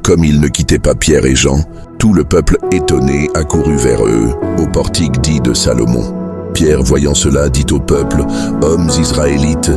comme ils ne quittaient pas Pierre et Jean, tout le peuple étonné accourut vers eux, au portique dit de Salomon. Pierre, voyant cela, dit au peuple, « Hommes israélites,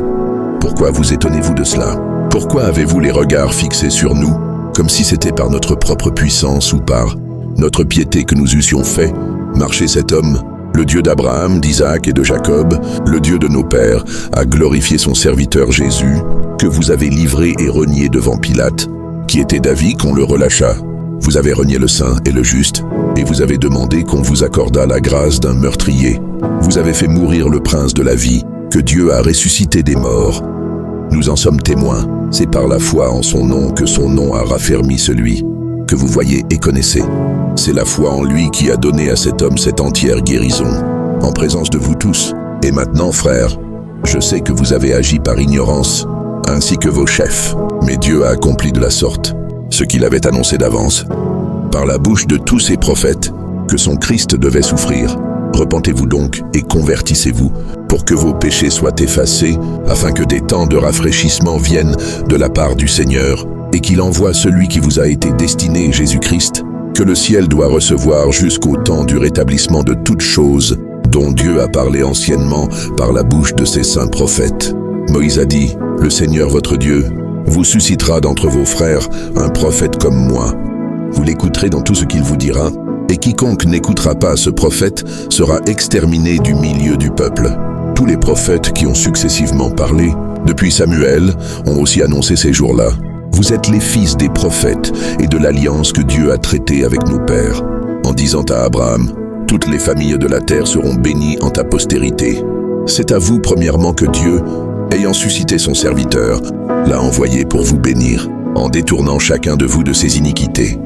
pourquoi vous étonnez-vous de cela? Pourquoi avez-vous les regards fixés sur nous, comme si c'était par notre propre puissance ou par notre piété que nous eussions fait marcher cet homme? Le Dieu d'Abraham, d'Isaac et de Jacob, le Dieu de nos pères, a glorifié son serviteur Jésus, que vous avez livré et renié devant Pilate, qui était d'avis qu'on le relâchât. Vous avez renié le saint et le juste, et vous avez demandé qu'on vous accordât la grâce d'un meurtrier. Vous avez fait mourir le prince de la vie, que Dieu a ressuscité des morts. Nous en sommes témoins, c'est par la foi en son nom que son nom a raffermi celui que vous voyez et connaissez. C'est la foi en lui qui a donné à cet homme cette entière guérison, en présence de vous tous. Et maintenant, frères, je sais que vous avez agi par ignorance, ainsi que vos chefs. Mais Dieu a accompli de la sorte ce qu'il avait annoncé d'avance, par la bouche de tous ses prophètes, que son Christ devait souffrir. Repentez-vous donc et convertissez-vous, pour que vos péchés soient effacés, afin que des temps de rafraîchissement viennent de la part du Seigneur, et qu'il envoie celui qui vous a été destiné, Jésus-Christ, que le ciel doit recevoir jusqu'au temps du rétablissement de toutes choses, dont Dieu a parlé anciennement par la bouche de ses saints prophètes. Moïse a dit, « Le Seigneur votre Dieu vous suscitera d'entre vos frères un prophète comme moi. Vous l'écouterez dans tout ce qu'il vous dira, et quiconque n'écoutera pas ce prophète sera exterminé du milieu du peuple. » Tous les prophètes qui ont successivement parlé, depuis Samuel, ont aussi annoncé ces jours-là. Vous êtes les fils des prophètes et de l'alliance que Dieu a traitée avec nos pères, en disant à Abraham, « Toutes les familles de la terre seront bénies en ta postérité. » C'est à vous premièrement que Dieu, ayant suscité son serviteur, l'a envoyé pour vous bénir, en détournant chacun de vous de ses iniquités.